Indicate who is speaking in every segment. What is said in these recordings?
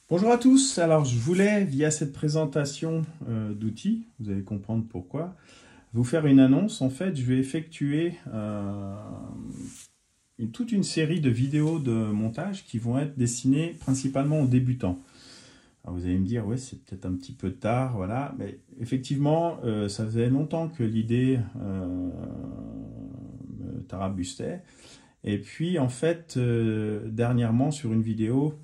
Speaker 1: Bonjour à tous, alors je voulais, via cette présentation d'outils, vous allez comprendre pourquoi, vous faire une annonce. En fait, je vais effectuer toute une série de vidéos de montage qui vont être destinées principalement aux débutants. Alors vous allez me dire, ouais, c'est peut-être un petit peu tard, voilà, mais effectivement, ça faisait longtemps que l'idée me tarabustait. Et puis, en fait, dernièrement, sur une vidéo,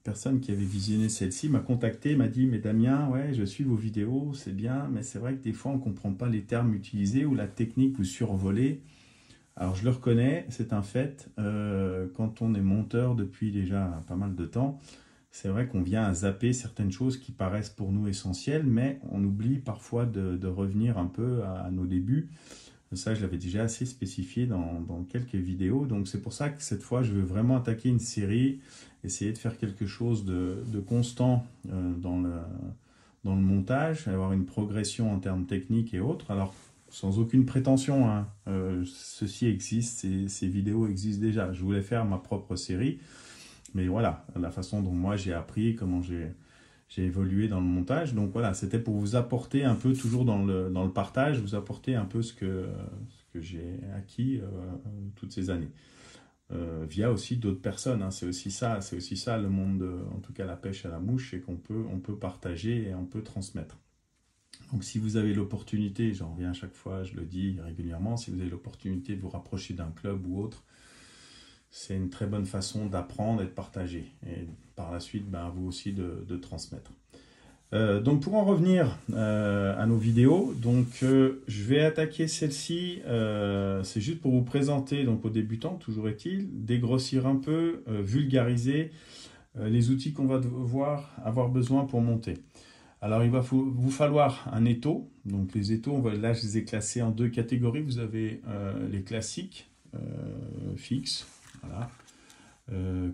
Speaker 1: personne qui avait visionné celle-ci m'a contacté, m'a dit: mais Damien, ouais, je suis vos vidéos, c'est bien, mais c'est vrai que des fois on ne comprend pas les termes utilisés ou la technique vous survolez. Alors je le reconnais, c'est un fait. Quand on est monteur depuis déjà pas mal de temps, c'est vrai qu'on vient à zapper certaines choses qui paraissent pour nous essentielles, mais on oublie parfois de revenir un peu à nos débuts. Ça, je l'avais déjà assez spécifié dans quelques vidéos. Donc c'est pour ça que cette fois, je veux vraiment attaquer une série, essayer de faire quelque chose de constant dans le montage, avoir une progression en termes techniques et autres. Alors, sans aucune prétention, hein, ceci existe, ces vidéos existent déjà. Je voulais faire ma propre série, mais voilà, la façon dont moi j'ai appris, comment j'ai évolué dans le montage. Donc voilà, c'était pour vous apporter un peu, toujours dans le partage, vous apporter un peu ce que j'ai acquis toutes ces années. Via aussi d'autres personnes, hein. C'est aussi ça le monde, en tout cas la pêche à la mouche, c'est qu'on peut partager et on peut transmettre. Donc si vous avez l'opportunité, j'en reviens à chaque fois, je le dis régulièrement, si vous avez l'opportunité de vous rapprocher d'un club ou autre, c'est une très bonne façon d'apprendre et de partager. Et par la suite, ben, vous aussi de transmettre. Donc pour en revenir à nos vidéos, donc je vais attaquer celle-ci. C'est juste pour vous présenter donc aux débutants, toujours est-il, dégrossir un peu, vulgariser les outils qu'on va devoir avoir besoin pour monter. Alors il va vous falloir un étau. Donc les étaux, là je les ai classés en deux catégories. Vous avez les classiques fixes, voilà,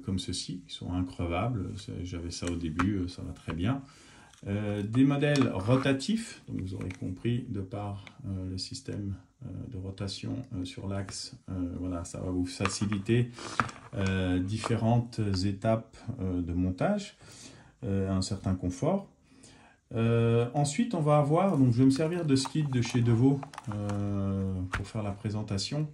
Speaker 1: comme ceci, qui sont increvables. J'avais ça au début, ça va très bien. Des modèles rotatifs, donc vous aurez compris, de par le système de rotation sur l'axe, voilà, ça va vous faciliter différentes étapes de montage, un certain confort. Ensuite, on va avoir, donc je vais me servir de ce kit de chez Devaux pour faire la présentation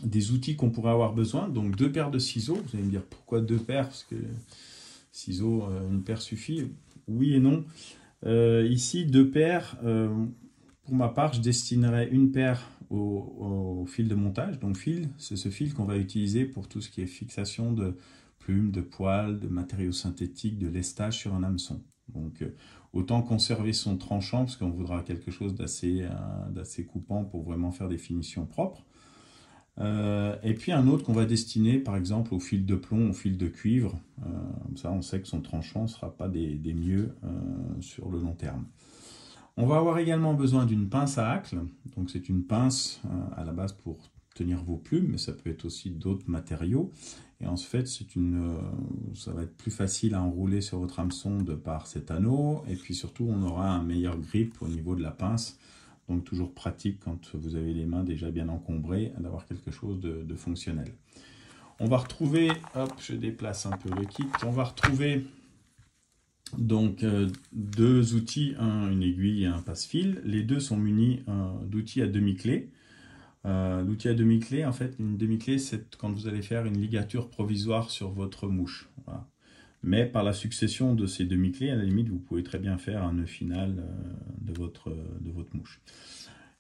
Speaker 1: des outils qu'on pourrait avoir besoin. Donc deux paires de ciseaux. Vous allez me dire pourquoi deux paires? Parce que ciseaux, une paire suffit. Oui et non. Ici, deux paires. Pour ma part, je destinerai une paire au fil de montage. Donc fil, c'est ce fil qu'on va utiliser pour tout ce qui est fixation de plumes, de poils, de matériaux synthétiques, de lestage sur un hameçon. Donc autant conserver son tranchant, parce qu'on voudra quelque chose d'assez coupant pour vraiment faire des finitions propres. Et puis un autre qu'on va destiner par exemple au fil de plomb, au fil de cuivre. Comme ça on sait que son tranchant ne sera pas des mieux sur le long terme. On va avoir également besoin d'une pince à hacle. Donc c'est une pince à la base pour tenir vos plumes, mais ça peut être aussi d'autres matériaux. Et en fait, ça va être plus facile à enrouler sur votre hameçon de par cet anneau. Et puis surtout, on aura un meilleur grip au niveau de la pince. Donc toujours pratique quand vous avez les mains déjà bien encombrées, d'avoir quelque chose de fonctionnel. On va retrouver, hop, je déplace un peu le kit, on va retrouver donc deux outils, une aiguille et un passe-fil. Les deux sont munis d'outils à demi-clé. L'outil à demi-clé, en fait, une demi-clé, c'est quand vous allez faire une ligature provisoire sur votre mouche. Voilà. Mais par la succession de ces demi-clés, à la limite, vous pouvez très bien faire un nœud final de votre mouche.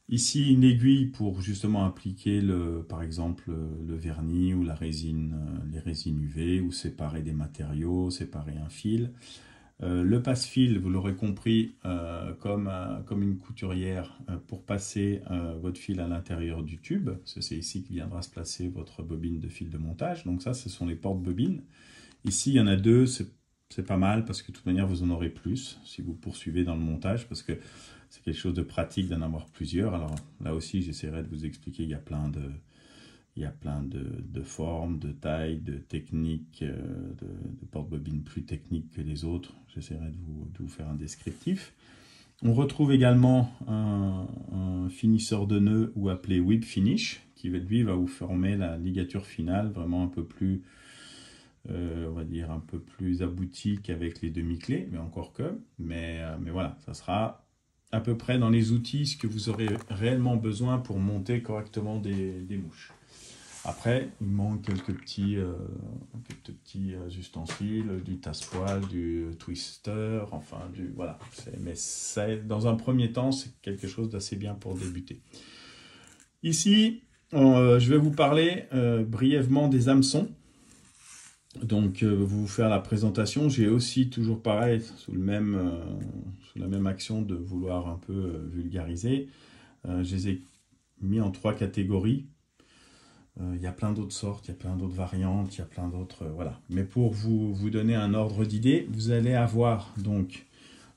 Speaker 1: Ici, une aiguille pour justement appliquer, par exemple, le vernis ou la résine, les résines UV, ou séparer des matériaux, séparer un fil. Le passe-fil, vous l'aurez compris, comme une couturière pour passer votre fil à l'intérieur du tube. C'est ici que viendra se placer votre bobine de fil de montage. Donc ça, ce sont les porte-bobines. Ici, il y en a deux, c'est pas mal parce que de toute manière, vous en aurez plus si vous poursuivez dans le montage parce que c'est quelque chose de pratique d'en avoir plusieurs. Alors là aussi, j'essaierai de vous expliquer, il y a plein de formes, de tailles, de techniques, de porte-bobines plus techniques que les autres. J'essaierai de vous faire un descriptif. On retrouve également un finisseur de nœuds ou appelé whip finish qui lui va vous former la ligature finale vraiment un peu plus on va dire un peu plus abouti qu'avec les demi-clés, mais encore que. Mais voilà, ça sera à peu près dans les outils ce que vous aurez réellement besoin pour monter correctement des mouches. Après, il manque quelques petits ustensiles, du tasse-poil, du twister, enfin, voilà. Mais ça, dans un premier temps, c'est quelque chose d'assez bien pour débuter. Ici, je vais vous parler brièvement des hameçons. Donc, vous faire la présentation. J'ai aussi, toujours pareil, sous la même action de vouloir un peu vulgariser, je les ai mis en 3 catégories. Il y a plein d'autres sortes, il y a plein d'autres variantes, il y a plein d'autres... voilà. Mais pour vous donner un ordre d'idée, vous allez avoir donc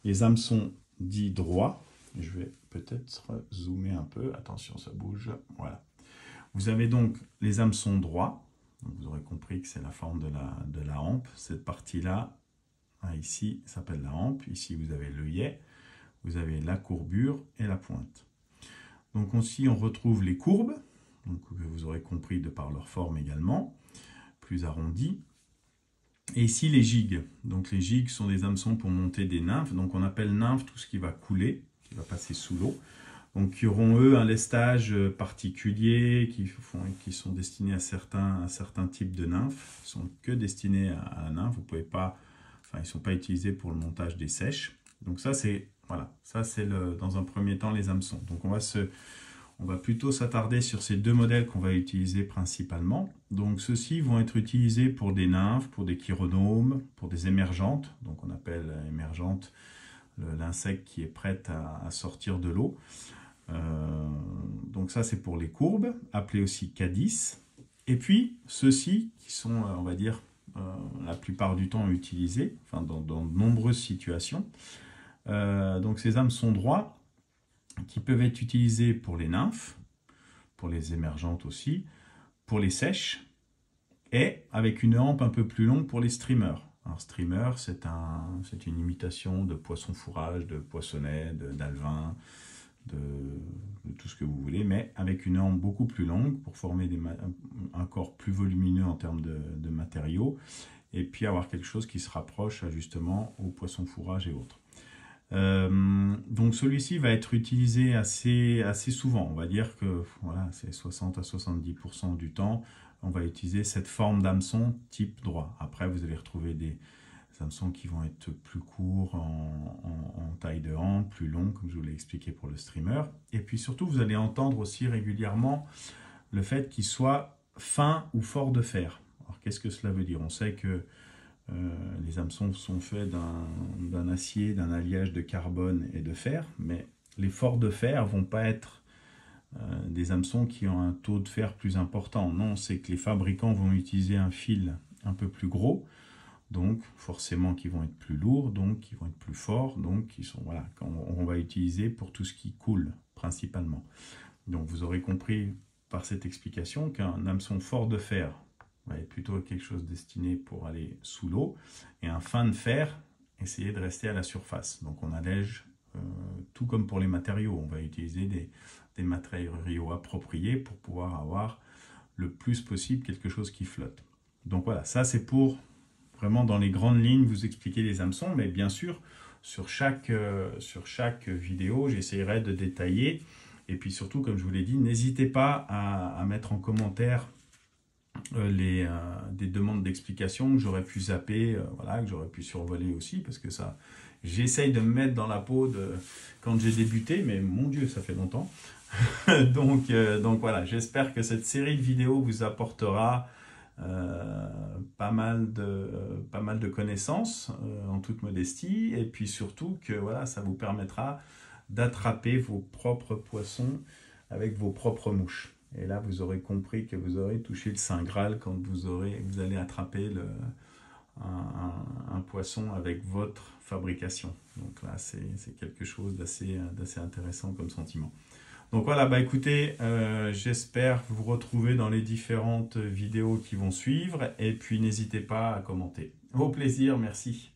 Speaker 1: les hameçons dits droits. Je vais peut-être zoomer un peu. Attention, ça bouge. Voilà. Vous avez donc les hameçons droits. Donc vous aurez compris que c'est la forme de la hampe. Cette partie-là, ici, s'appelle la hampe. Ici, vous avez l'œillet. Vous avez la courbure et la pointe. Donc aussi, on retrouve les courbes. Donc, vous aurez compris de par leur forme également, plus arrondies. Et ici, les gigues. Donc, les gigues sont des hameçons pour monter des nymphes. Donc, on appelle nymphe tout ce qui va couler, qui va passer sous l'eau. Donc, qui auront, eux, un lestage particulier, qui sont destinés à certains types de nymphes. Ils ne sont que destinés à la nymphe. Vous pouvez pas, enfin, ils ne sont pas utilisés pour le montage des sèches. Donc, ça, c'est, voilà, ça, c'est dans un premier temps, les hameçons. Donc, on va plutôt s'attarder sur ces 2 modèles qu'on va utiliser principalement. Donc ceux-ci vont être utilisés pour des nymphes, pour des chironomes, pour des émergentes. Donc on appelle émergente l'insecte qui est prêt à sortir de l'eau. Donc ça c'est pour les courbes, appelées aussi cadices. Et puis ceux-ci qui sont, on va dire, la plupart du temps utilisés, enfin dans de nombreuses situations. Donc ces hameçons droits, qui peuvent être utilisés pour les nymphes, pour les émergentes aussi, pour les sèches, et avec une hampe un peu plus longue pour les streamers. Un streamer, c'est une imitation de poisson fourrage, de poissonnet, d'alevin, de tout ce que vous voulez, mais avec une hampe beaucoup plus longue pour former un corps plus volumineux en termes de matériaux, et puis avoir quelque chose qui se rapproche justement au poisson fourrage et autres. Donc celui-ci va être utilisé assez souvent. On va dire que voilà, c'est 60 à 70% du temps, on va utiliser cette forme d'hameçon type droit. Après, vous allez retrouver des hameçons qui vont être plus courts en taille de hampe, plus longs, comme je vous l'ai expliqué pour le streamer. Et puis surtout, vous allez entendre aussi régulièrement le fait qu'il soit fin ou fort de fer. Alors qu'est-ce que cela veut dire? On sait que les hameçons sont faits d'un acier, d'un alliage de carbone et de fer, mais les forts de fer ne vont pas être des hameçons qui ont un taux de fer plus important. Non, c'est que les fabricants vont utiliser un fil un peu plus gros, donc forcément qui vont être plus lourds, donc qui vont être plus forts, donc qui sont, voilà, on va utiliser pour tout ce qui coule principalement. Donc vous aurez compris par cette explication qu'un hameçon fort de fer va être plutôt quelque chose destiné pour aller sous l'eau, et un fin de fer, essayer de rester à la surface. Donc on allège, tout comme pour les matériaux, on va utiliser des matériaux appropriés pour pouvoir avoir le plus possible quelque chose qui flotte. Donc voilà, ça c'est pour vraiment dans les grandes lignes vous expliquer les hameçons, mais bien sûr sur chaque vidéo j'essaierai de détailler, et puis surtout comme je vous l'ai dit, n'hésitez pas à mettre en commentaire des demandes d'explications que j'aurais pu zapper, voilà, que j'aurais pu survoler aussi, parce que ça, j'essaye de me mettre dans la peau de quand j'ai débuté, mais mon Dieu, ça fait longtemps. donc voilà, j'espère que cette série de vidéos vous apportera pas mal de connaissances, en toute modestie, et puis surtout que voilà, ça vous permettra d'attraper vos propres poissons avec vos propres mouches. Et là, vous aurez compris que vous aurez touché le Saint Graal quand vous allez attraper un poisson avec votre fabrication. Donc là, c'est quelque chose d'assez intéressant comme sentiment. Donc voilà, bah écoutez, j'espère vous retrouver dans les différentes vidéos qui vont suivre. Et puis n'hésitez pas à commenter. Au plaisir, merci.